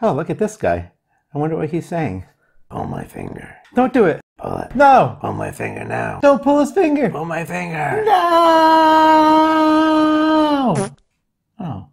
Oh, look at this guy. I wonder what he's saying. Pull my finger. Don't do it. Pull it. No. Pull my finger now. Don't pull his finger. Pull my finger. No. Oh.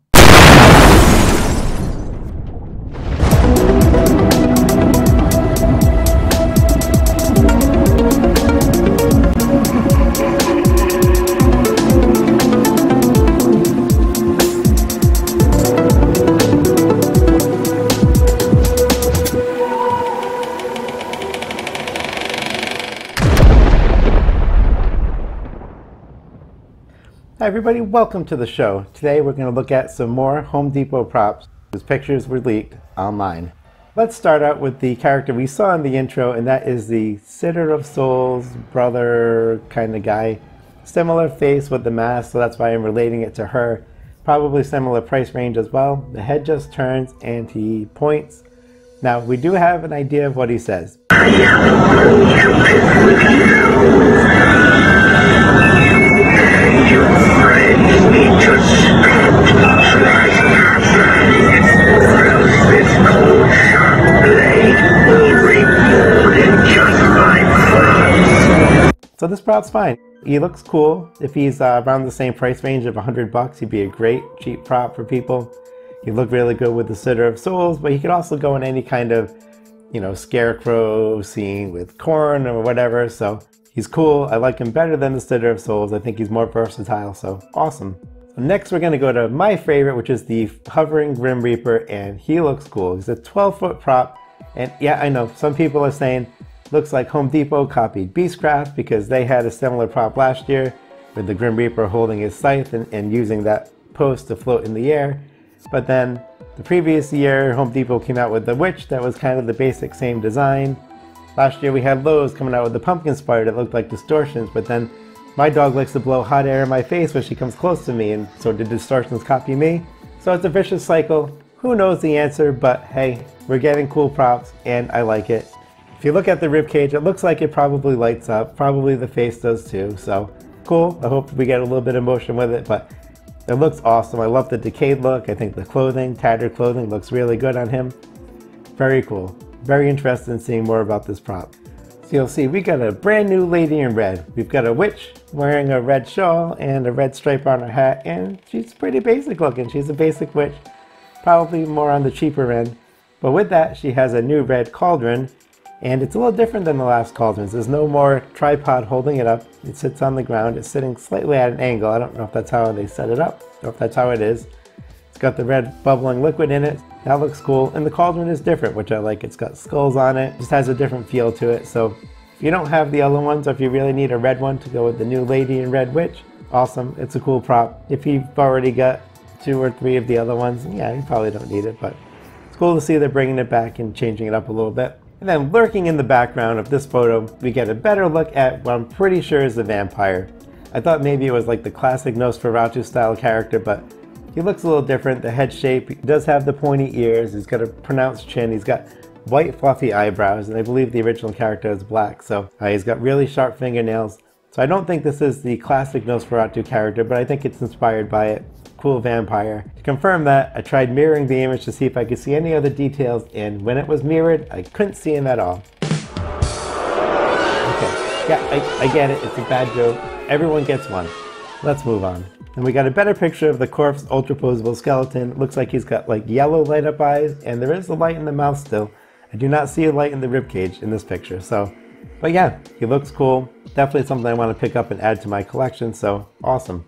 Hi everybody, welcome to the show. Today we're going to look at some more Home Depot props whose pictures were leaked online. Let's start out with the character we saw in the intro, and that is the Sitter of Souls brother kind of guy. Similar face with the mask, so that's why I'm relating it to her. Probably similar price range as well. The head just turns and he points. Now we do have an idea of what he says. So this prop's fine. He looks cool. If he's around the same price range of $100, he'd be a great cheap prop for people. He'd look really good with the Sitter of Souls, but he could also go in any kind of, scarecrow scene with corn or whatever. So he's cool. I like him better than the Sitter of Souls. I think he's more versatile, so awesome. So next we're going to go to my favorite, which is the hovering Grim Reaper, and he looks cool. He's a 12-foot prop, and yeah, I know some people are saying looks like Home Depot copied Beastcraft because they had a similar prop last year with the Grim Reaper holding his scythe and using that post to float in the air. But then the previous year, Home Depot came out with the Witch that was kind of the basic same design. Last year we had Lowe's coming out with the Pumpkin Spider that looked like Distortions, but then my dog likes to blow hot air in my face when she comes close to me, and so did Distortions copy me? So it's a vicious cycle. Who knows the answer, but hey, we're getting cool props and I like it. If you look at the ribcage, it looks like it probably lights up. Probably the face does too, so cool. I hope we get a little bit of motion with it, but it looks awesome. I love the decayed look. I think the clothing, tattered clothing, looks really good on him. Very cool. Very interested in seeing more about this prop. So you'll see we got a brand new lady in red. We've got a witch wearing a red shawl and a red stripe on her hat, and she's pretty basic looking. She's a basic witch, probably more on the cheaper end. But with that, she has a new red cauldron, and it's a little different than the last cauldrons. There's no more tripod holding it up. It sits on the ground. It's sitting slightly at an angle. I don't know if that's how they set it up or if that's how it is. It's got the red bubbling liquid in it. That looks cool. And the cauldron is different, which I like. It's got skulls on it. Just has a different feel to it. So if you don't have the other ones, or if you really need a red one to go with the new lady in red witch, awesome. It's a cool prop. If you've already got 2 or 3 of the other ones, yeah, you probably don't need it. But it's cool to see they're bringing it back and changing it up a little bit. And then lurking in the background of this photo, we get a better look at what I'm pretty sure is the vampire. I thought maybe it was like the classic Nosferatu style character, but he looks a little different. The head shape, he does have the pointy ears, he's got a pronounced chin, he's got white fluffy eyebrows, and I believe the original character is black, so he's got really sharp fingernails. So I don't think this is the classic Nosferatu character, but I think it's inspired by it. Cool vampire. To confirm that, I tried mirroring the image to see if I could see any other details, and when it was mirrored, I couldn't see him at all. Okay, yeah, I get it, it's a bad joke. Everyone gets one. Let's move on. And we got a better picture of the corpse ultraposable skeleton. Looks like he's got like yellow light up eyes, and there is a light in the mouth still. I do not see a light in the ribcage in this picture, so. But yeah, he looks cool. Definitely something I want to pick up and add to my collection, so awesome.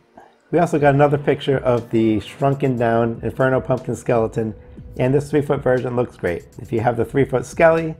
We also got another picture of the shrunken down Inferno Pumpkin skeleton, and this 3-foot version looks great. If you have the 3-foot skelly,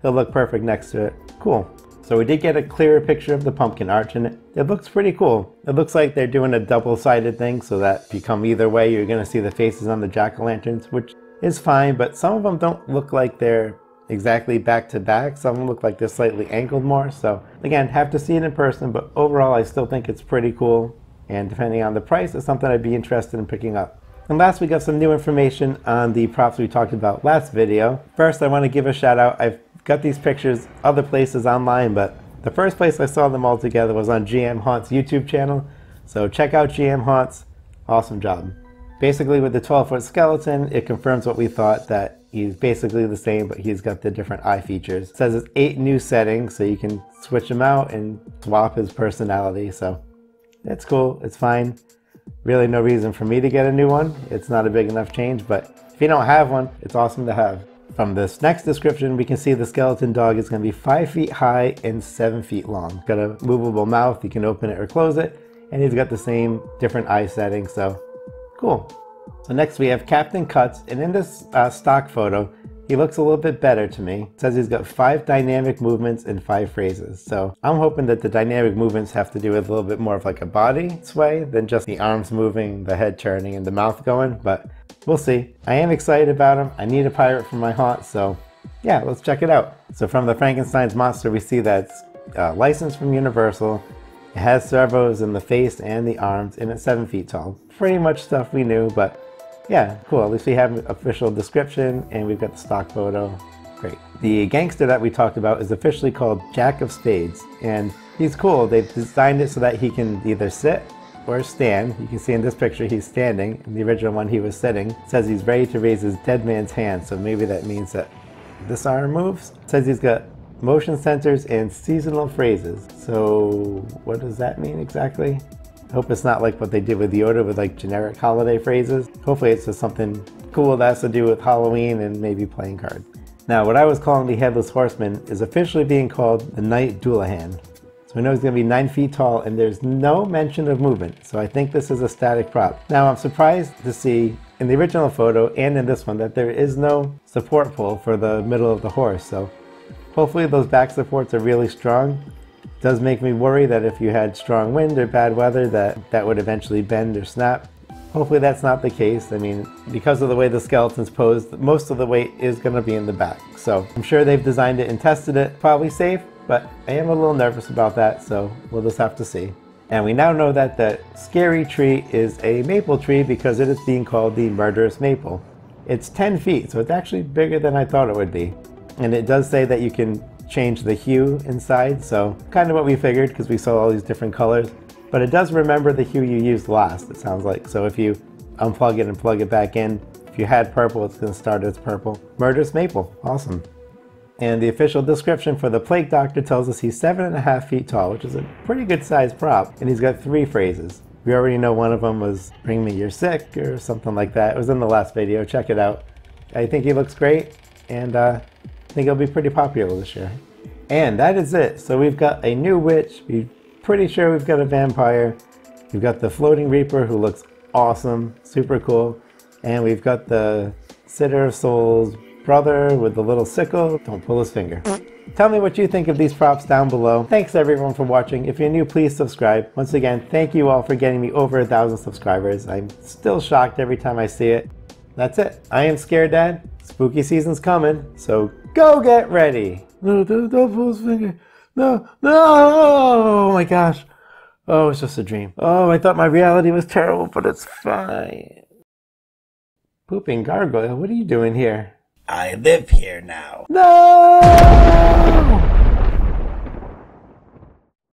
he'll look perfect next to it. Cool. So we did get a clearer picture of the pumpkin arch, and it looks pretty cool. It looks like they're doing a double-sided thing, so that if you come either way, you're going to see the faces on the jack-o'-lanterns, which is fine, but some of them don't look like they're exactly back to back. Some of them look like they're slightly angled more, so again, have to see it in person, but overall I still think it's pretty cool. And depending on the price, it's something I'd be interested in picking up. And last, we got some new information on the props we talked about last video. First, I want to give a shout out. I've got these pictures other places online, but the first place I saw them all together was on GM Haunt's YouTube channel. So check out GM Haunts. Awesome job. Basically, with the 12-foot skeleton, it confirms what we thought, that He's basically the same, but he's got the different eye features. It says it's 8 new settings, so you can switch him out and swap his personality. So it's cool, it's fine. Really no reason for me to get a new one. It's not a big enough change, but if you don't have one, it's awesome to have. From this next description, we can see the skeleton dog is going to be 5 feet high and 7 feet long. Got a movable mouth, you can open it or close it, and he's got the same different eye settings, so cool. So next we have Captain Cuts, and in this stock photo, he looks a little bit better to me. It says he's got 5 dynamic movements and 5 phrases. So I'm hoping that the dynamic movements have to do with a little bit more of like a body sway than just the arms moving, the head turning, and the mouth going, but we'll see. I am excited about him. I need a pirate for my haunt, so yeah, let's check it out. So from the Frankenstein's monster, we see that it's licensed from Universal. It has servos in the face and the arms, and it's 7 feet tall. Pretty much stuff we knew, but yeah, cool. At least we have an official description, and we've got the stock photo. Great. The gangster that we talked about is officially called Jack of Spades, and he's cool. They've designed it so that he can either sit or stand. You can see in this picture he's standing. In the original one he was sitting. It says he's ready to raise his dead man's hand, so maybe that means that this arm moves. It says he's got motion sensors and seasonal phrases. So what does that mean exactly? I hope it's not like what they did with Yoda with like generic holiday phrases. Hopefully it's just something cool that has to do with Halloween and maybe playing cards. Now what I was calling the Headless Horseman is officially being called the Knight Dullahan. So we know he's going to be 9 feet tall, and there's no mention of movement. So I think this is a static prop. Now I'm surprised to see in the original photo and in this one that there is no support pole for the middle of the horse. So hopefully those back supports are really strong. It does make me worry that if you had strong wind or bad weather that would eventually bend or snap. Hopefully that's not the case. I mean, because of the way the skeleton's posed, most of the weight is going to be in the back. So I'm sure they've designed it and tested it probably safe, but I am a little nervous about that, so we'll just have to see. And we now know that the scary tree is a maple tree because it is being called the Murderous Maple. It's 10 feet, so it's actually bigger than I thought it would be. And it does say that you can change the hue inside, so kind of what we figured because we saw all these different colors. But it does remember the hue you used last, it sounds like. So if you unplug it and plug it back in, if you had purple, it's going to start as purple. Murderous Maple, awesome. And the official description for the Plague Doctor tells us he's 7.5 feet tall, which is a pretty good sized prop. And he's got 3 phrases. We already know one of them was "Bring me your sick" or something like that. It was in the last video, check it out. I think he looks great, and I think he'll be pretty popular this year. And that is it. So we've got a new witch. We're pretty sure we've got a vampire. We've got the Floating Reaper, who looks awesome, super cool. And we've got the Sitter of Souls brother with the little sickle. Don't pull his finger. Tell me what you think of these props down below. Thanks everyone for watching. If you're new, please subscribe. Once again, thank you all for getting me over 1,000 subscribers. I'm still shocked every time I see it. That's it. I am Scared Dad. Spooky season's coming, so go get ready. No, don't pull his finger. No, no! Oh my gosh. Oh, it's just a dream. Oh, I thought my reality was terrible, but it's fine. Pooping gargoyle, what are you doing here? I live here now. No!